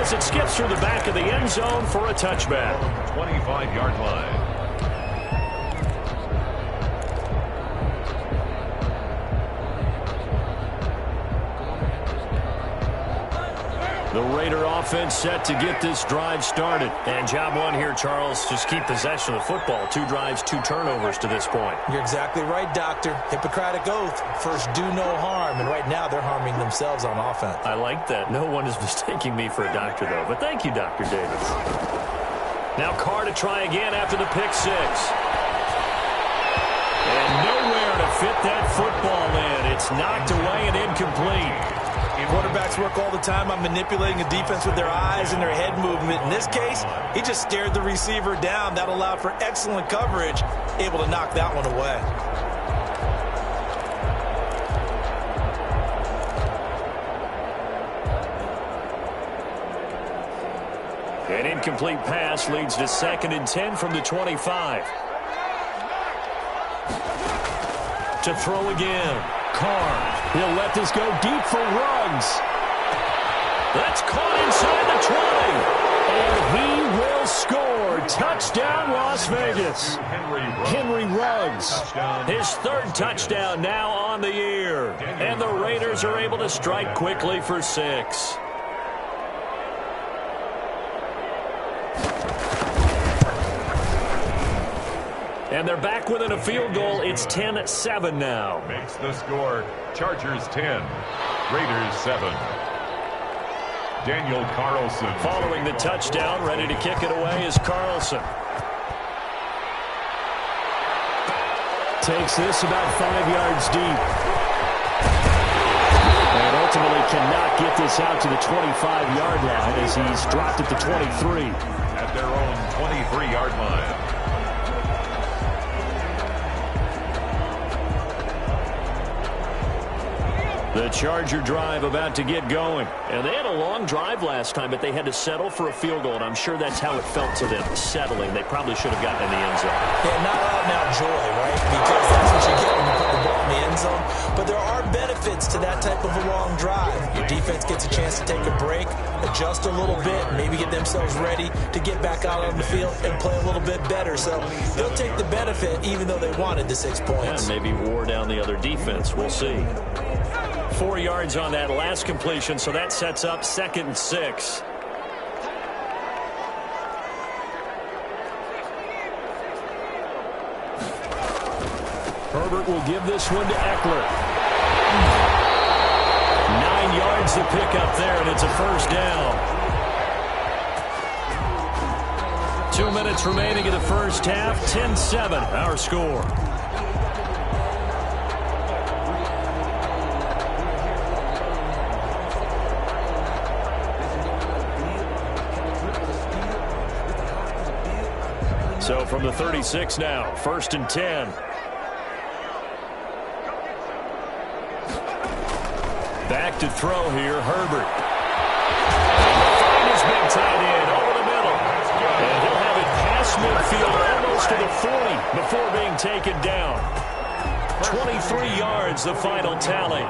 as it skips through the back of the end zone for a touchback. 25-yard line. The Raider offense set to get this drive started. And job one here, Charles, just keep possession of the football. 2 drives, 2 turnovers to this point. You're exactly right, Doctor. Hippocratic oath. First, do no harm. And right now, they're harming themselves on offense. I like that. No one is mistaking me for a doctor, though. But thank you, Dr. Davis. Now Carr to try again after the pick 6. And nowhere to fit that football in. It's knocked away and incomplete. Quarterbacks work all the time on manipulating a defense with their eyes and their head movement. In this case, he just stared the receiver down. That allowed for excellent coverage, able to knock that one away. An incomplete pass leads to 2nd and 10 from the 25. To throw again. Carr. He'll let this go deep for Ruggs. That's caught inside the 20. And he will score. Touchdown, Las Vegas. Henry Ruggs. His 3rd touchdown now on the year. And the Raiders are able to strike quickly for 6. And they're back within a field goal. It's 10-7 now. Makes the score. Chargers 10, Raiders 7. Daniel Carlson. Following the touchdown, ready to kick it away is Carlson. Takes this about 5 yards deep. And ultimately cannot get this out to the 25-yard line as he's dropped at the 23. At their own 23-yard line. The Charger drive about to get going. And they had a long drive last time, but they had to settle for a field goal, and I'm sure that's how it felt to them, settling. They probably should have gotten in the end zone. Yeah, not out-and-out joy, right? Because that's what you get when you put the ball in the end zone. But there are benefits to that type of a long drive. Your defense gets a chance to take a break, adjust a little bit, maybe get themselves ready to get back out on the field and play a little bit better. So they'll take the benefit even though they wanted the 6 points. And maybe wore down the other defense. We'll see. 4 yards on that last completion, so that sets up 2nd and 6. Herbert will give this one to Eckler. 9 yards to pick up there, and it's a 1st down. 2 minutes remaining in the 1st half. 10-7, our score. So from the 36 now, 1st and 10. Back to throw here, Herbert. Find his big tight end over the middle. And he'll have it past midfield almost to the 40 before being taken down. 23 yards, the final tally.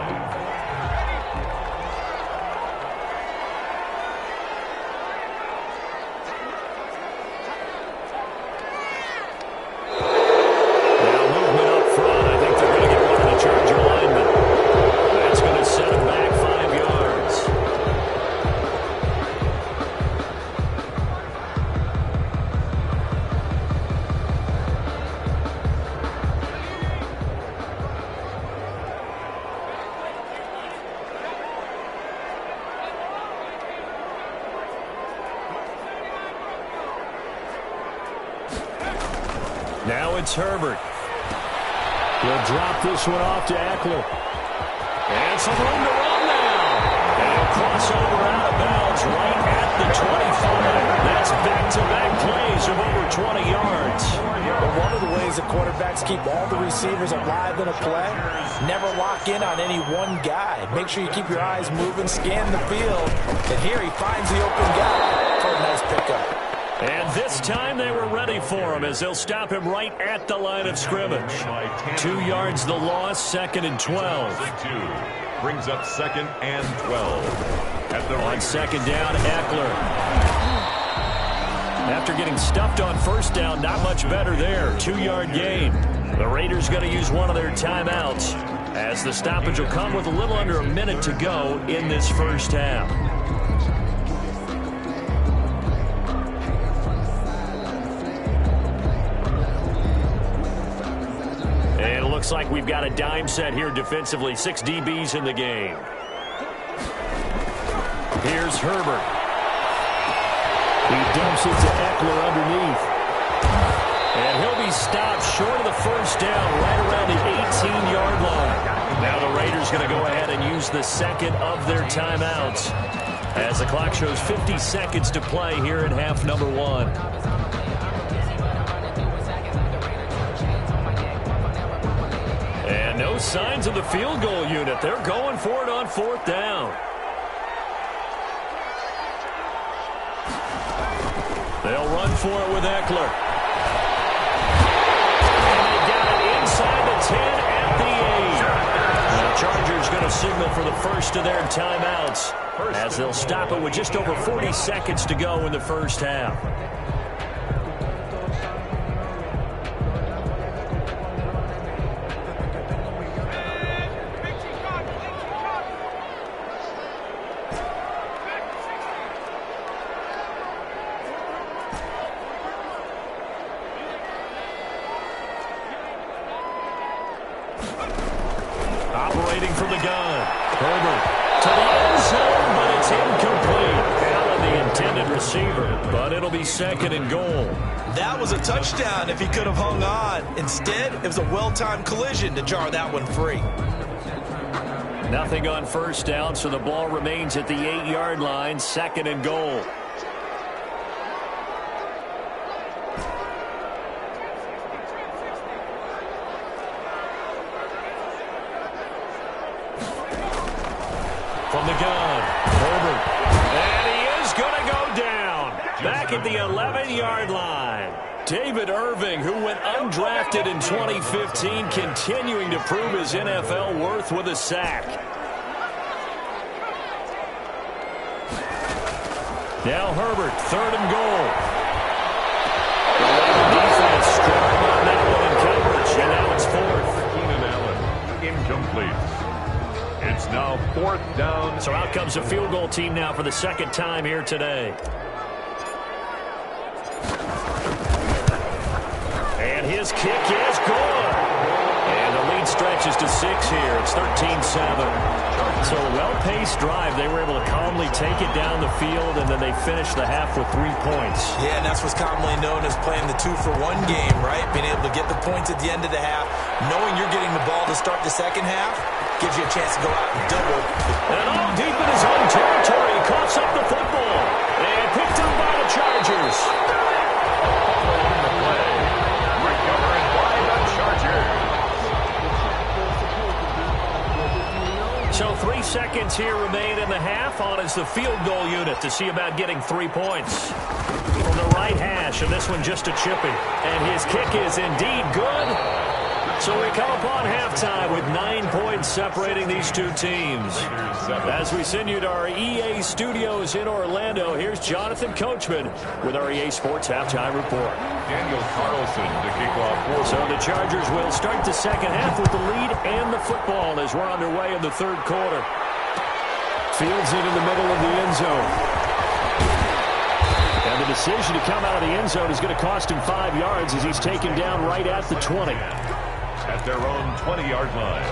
Now it's Herbert. He'll drop this one off to Eckler. And some room to run now. And he'll cross over out of bounds right at the 25. That's back-to-back plays of over 20 yards. But one of the ways the quarterbacks keep all the receivers alive in a play, never lock in on any one guy. Make sure you keep your eyes moving, scan the field. And here he finds the open guy for a nice pickup. And this time they were ready for him as they'll stop him right at the line of scrimmage. 2 yards the loss, 2nd and 12. Brings up 2nd and 12. On 2nd down, Eckler. After getting stuffed on 1st down, not much better there. 2-yard gain. The Raiders going to use one of their timeouts as the stoppage will come with a little under a minute to go in this first half. And it looks like we've got a dime set here defensively. 6 DBs in the game. Here's Herbert. He dumps it to Eckler underneath. And he'll be stopped short of the 1st down right around the 18-yard line. Now the Raiders going to go ahead and use the 2nd of their timeouts as the clock shows 50 seconds to play here in half number 1. And no signs of the field goal unit. They're going for it on 4th down. They'll run for it with Eckler. And they got it inside the 10 at the 8. The Chargers going to signal for the first of their timeouts as they'll stop it with just over 40 seconds to go in the first half. Operating from the gun. Herbert to the end zone, but it's incomplete. Allen, the intended receiver, but it'll be 2nd and goal. That was a touchdown if he could have hung on. Instead, it was a well-timed collision to jar that one free. Nothing on 1st down, so the ball remains at the 8-yard line, 2nd and goal. From the gun, Herbert. And he is going to go down. Back at the 11-yard line. David Irving, who went undrafted in 2015, continuing to prove his NFL worth with a sack. Now Herbert, 3rd and goal. The defense strong on that one in coverage, and now it's 4th. Keenan Allen, incomplete. It's now 4th down. So out comes the field goal team now for the 2nd time here today. And his kick is good. And the lead stretches to 6 here. It's 13-7. So a well-paced drive. They were able to calmly take it down the field, and then they finished the half with 3 points. Yeah, and that's what's commonly known as playing the 2-for-1 game, right? Being able to get the points at the end of the half, knowing you're getting the ball to start the 2nd half, gives you a chance to go out and double. And all deep in his own territory, he coughs up the football. And picked up by the Chargers. Recovered by the Chargers. So 3 seconds here remain in the half. On is the field goal unit to see about getting 3 points. From the right hash, and this one just a chipping. And his kick is indeed good. So we come upon halftime with 9 points separating these two teams. As we send you to our EA studios in Orlando, here's Jonathan Coachman with our EA Sports Halftime Report. Daniel Carlson to kick off. So the Chargers will start the 2nd half with the lead and the football as we're underway in the 3rd quarter. Fields it in the middle of the end zone. And the decision to come out of the end zone is going to cost him 5 yards as he's taken down right at the 20. At their own 20-yard line.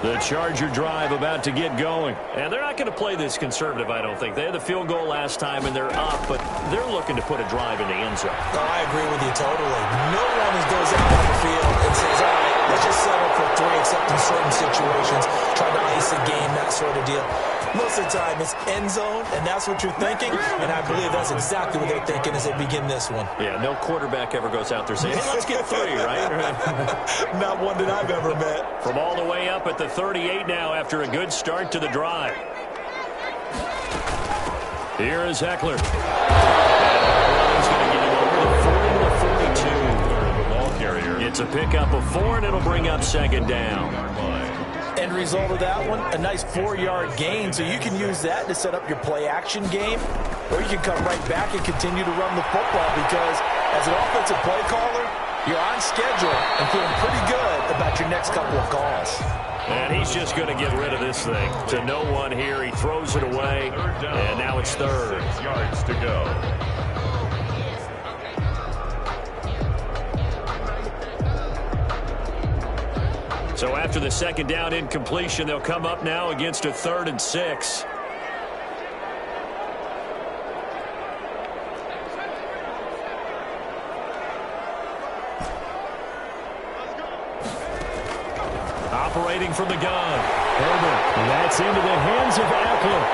The Charger drive about to get going. And they're not going to play this conservative, I don't think. They had the field goal last time, and they're up, but they're looking to put a drive in the end zone. Oh, I agree with you totally. No one goes out on the field and says, all right, let's just settle for 3 except in certain situations. trying to ice a game, that sort of deal. Most of the time, it's end zone, and that's what you're thinking, and I believe that's exactly what they're thinking as they begin this one. Yeah, no quarterback ever goes out there saying, hey, let's get 3, right? Not one that I've ever met. From all the way up at the 38 now after a good start to the drive. Here is Eckler. He's going to get him over the 40 to 42. Ball carrier. It's a pickup of 4, and it'll bring up second down. End result of that one, a nice 4-yard gain, so you can use that to set up your play-action game, or you can come right back and continue to run the football because as an offensive play caller, you're on schedule and feeling pretty good about your next couple of calls. And he's just going to get rid of this thing. To no one here, he throws it away, and now it's 3rd. 6 yards to go. So after the second down incompletion, they'll come up now against a 3rd and 6. Operating from the gun. Herbert, and that's into the hands of Eckler.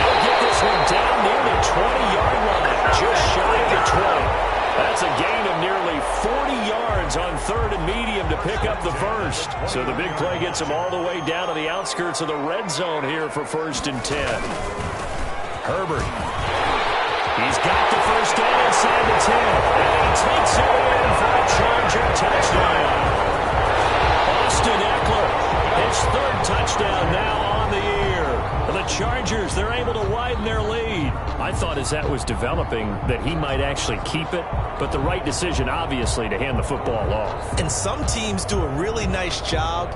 He'll get this one down near the 20-yard line, just shy of the 20. That's a gain of nearly 40 yards on 3rd and medium to pick up the first. So the big play gets him all the way down to the outskirts of the red zone here for 1st and 10. Herbert. He's got the first down inside the 10. And he takes it in for a Charger touchdown. Austin Eckler, his 3rd touchdown now on the year. The Chargers, they're able to widen their lead. I thought as that was developing that he might actually keep it, but the right decision, obviously, to hand the football off. And some teams do a really nice job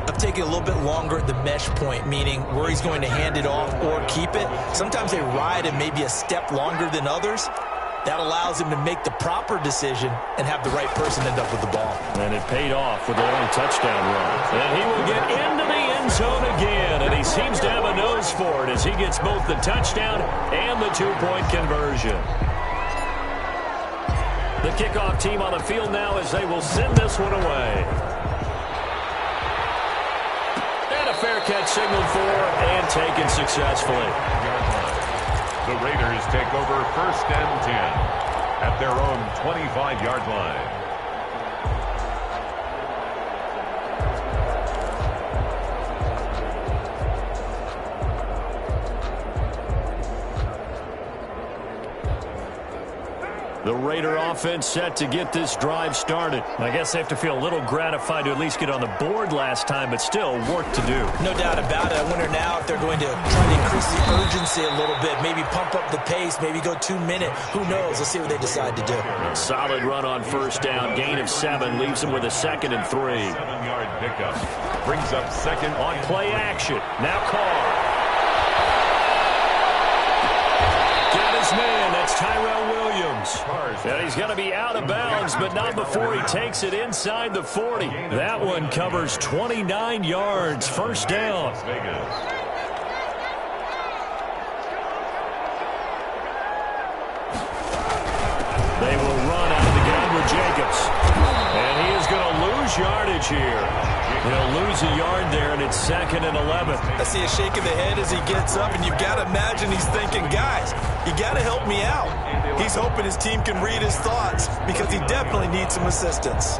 of taking a little bit longer at the mesh point, meaning where he's going to hand it off or keep it. Sometimes they ride it maybe a step longer than others. That allows him to make the proper decision and have the right person end up with the ball. And it paid off with a long touchdown run. And he will get into the end zone again, and he seems to have a nose for it as he gets both the touchdown and the 2-point conversion. The kickoff team on the field now as they will send this one away. And a fair catch signaled for and taken successfully. The Raiders take over 1st and 10 at their own 25-yard line. The Raider offense set to get this drive started. I guess they have to feel a little gratified to at least get on the board last time, but still work to do. No doubt about it. I wonder now if they're going to try to increase the urgency a little bit, maybe pump up the pace, maybe go 2-minute. Who knows? Let's see what they decide to do. A solid run on 1st down, gain of 7, leaves them with a 2nd and 3. 7-yard pickup brings up 2nd on play action. Now Carr. Got his man. That's Tyrell Williams. And he's going to be out of bounds, but not before he takes it inside the 40. That one covers 29 yards. 1st down. They will run out of the gun with Jacobs. And he is going to lose yardage here. He'll lose a yard there, and it's 2nd and 11. I see a shake of the head as he gets up, and you've got to imagine he's thinking, guys, you got to help me out. He's hoping his team can read his thoughts because he definitely needs some assistance.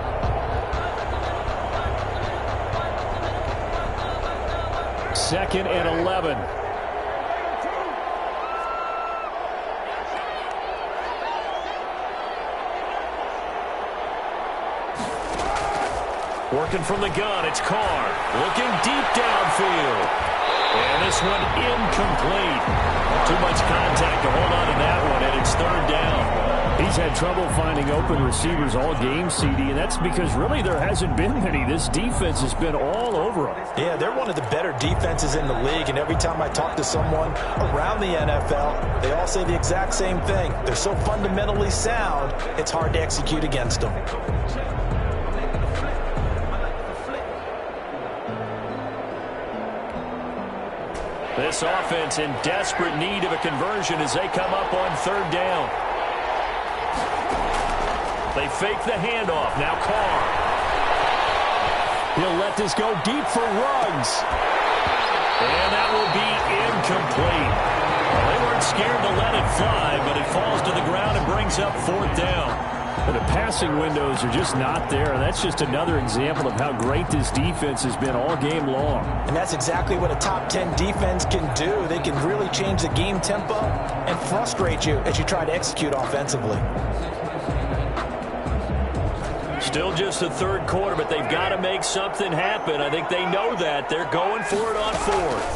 Second and 11. Working from the gun, it's Carr. Looking deep downfield. And this one incomplete. Too much contact to hold on to that one, and it's 3rd down. He's had trouble finding open receivers all game, CD, and that's because really there hasn't been many. This defense has been all over him. Yeah, they're one of the better defenses in the league, and every time I talk to someone around the NFL, they all say the exact same thing. They're so fundamentally sound, it's hard to execute against them. This offense in desperate need of a conversion as they come up on 3rd down. They fake the handoff. Now Carr. He'll let this go deep for Ruggs. And that will be incomplete. Well, they weren't scared to let it fly, but it falls to the ground and brings up 4th down. But the passing windows are just not there. That's just another example of how great this defense has been all game long. And that's exactly what a top 10 defense can do. They can really change the game tempo and frustrate you as you try to execute offensively. Still just the 3rd quarter, but they've got to make something happen. I think they know that. They're going for it on 4th.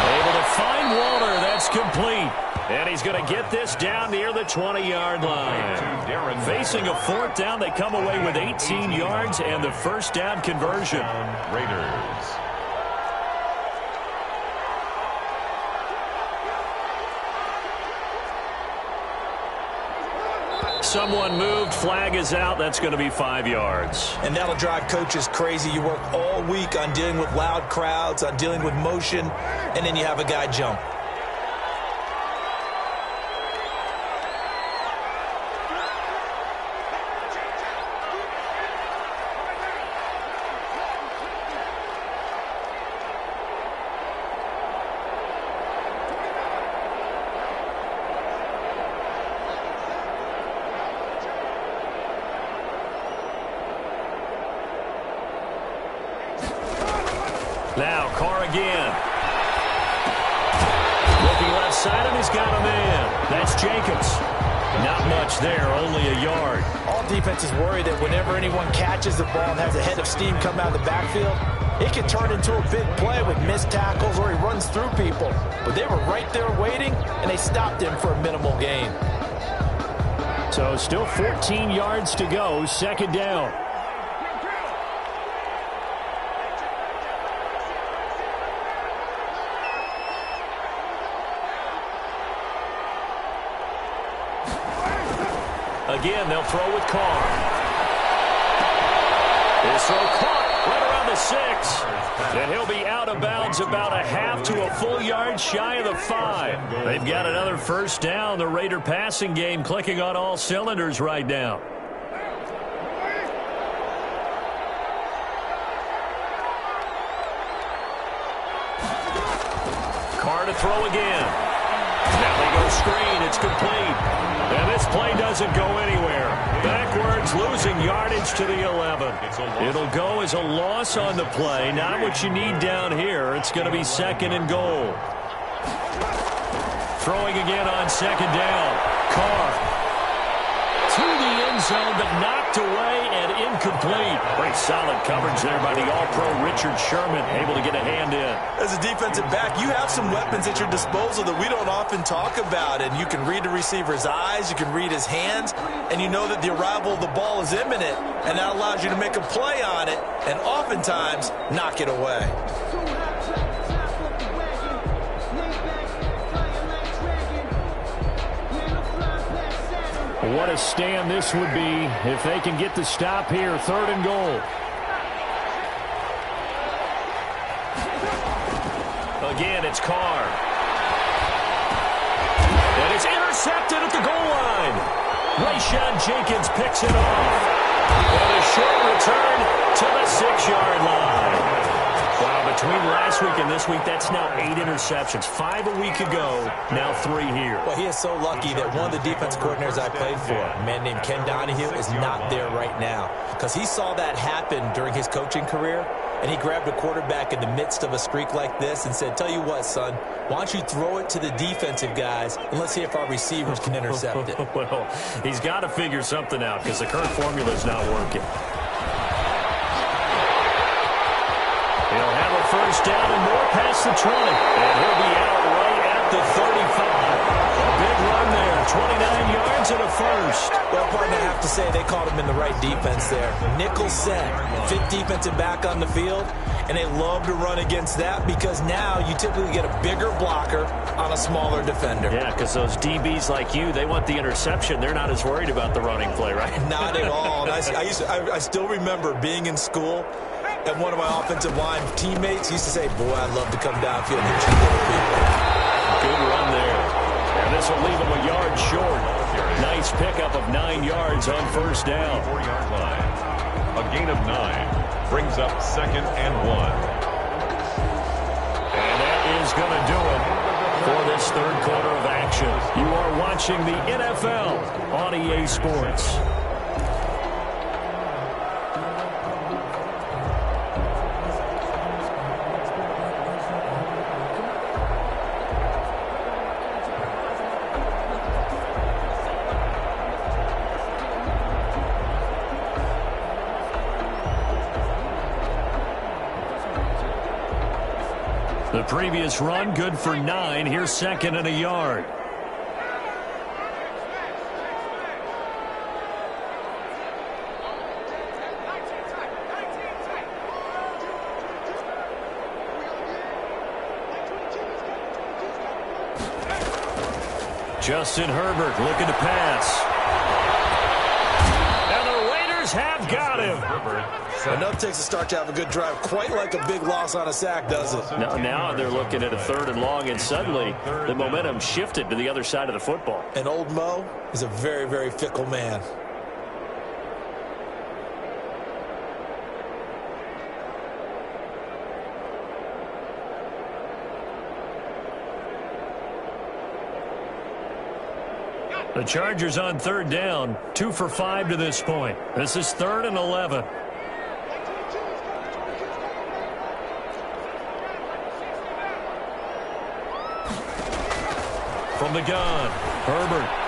Able to find Walter. That's complete. And he's going to get this down near the 20-yard line. Facing a 4th down, they come away with 18 yards and the 1st down conversion. Raiders. Someone moved. Flag is out. That's going to be 5 yards. And that'll drive coaches crazy. You work all week on dealing with loud crowds, on dealing with motion, and then you have a guy jump. Now, Carr again. Looking left side, and he's got a man. That's Jacobs. Not much there, only a yard. All defenses worry that whenever anyone catches the ball and has a head of steam come out of the backfield, it can turn into a big play with missed tackles or he runs through people. But they were right there waiting, and they stopped him for a minimal gain. So still 14 yards to go, 2nd down. Again, they'll throw with Carr. This throw caught right around the 6. And he'll be out of bounds about a half to a full yard shy of the 5. They've got another 1st down. The Raider passing game clicking on all cylinders right now. Carr to throw again. Now they go screen. It's complete. And this play doesn't go anywhere. Backwards, losing yardage to the 11. It'll go as a loss on the play. Not what you need down here. It's going to be 2nd and goal. Throwing again on 2nd down. Carr to the end zone, but knocked away and incomplete. Pretty solid coverage there by the All-Pro Richard Sherman, able to get a hand in. As a defensive back, you have some weapons at your disposal that we don't often talk about, and you can read the receiver's eyes, you can read his hands, and you know that the arrival of the ball is imminent, and that allows you to make a play on it, and oftentimes knock it away. What a stand this would be if they can get the stop here. 3rd and goal. Again, it's Carr. And it's intercepted at the goal line. Rayshawn Jenkins picks it off. And a short return to the 6-yard line. Wow, between last week and this week, that's now 8 interceptions. 5 a week ago, now 3 here. Well, he is so lucky that one of the defense coordinators I played for, a man named Ken Donahue, is not there right now. Because he saw that happen during his coaching career, and he grabbed a quarterback in the midst of a streak like this and said, tell you what, son, why don't you throw it to the defensive guys, and let's see if our receivers can intercept it. Well, he's got to figure something out because the current formula is not working. He'll have a 1st down and more past the 20. And he'll be out right at the 35. A big run there. 29 yards and a 1st. Well, partner, I have to say they caught him in the right defense there. Nickel set, 5th defensive back on the field, and they love to run against that because now you typically get a bigger blocker on a smaller defender. Yeah, because those DBs like you, they want the interception. They're not as worried about the running play, right? Not at all. And I still remember being in school, and one of my offensive line teammates used to say, boy, I'd love to come downfield and hit you little people. Good run there. And this will leave him a yard short. Nice pickup of 9 yards on first down. 4-yard line. A gain of 9 brings up 2nd and 1. And that is going to do it for this third quarter of action. You are watching the NFL on EA Sports. The previous run, good for 9. Here's 2nd and a yard. Justin Herbert looking to pass. And the Raiders have got him. Enough takes a start to have a good drive, quite like a big loss on a sack, does it? Now they're looking at a 3rd and long, and suddenly the momentum shifted to the other side of the football. And old Mo is a very, very fickle man. The Chargers on 3rd down, 2 for 5 to this point. This is 3rd and 11. From the gun, Herbert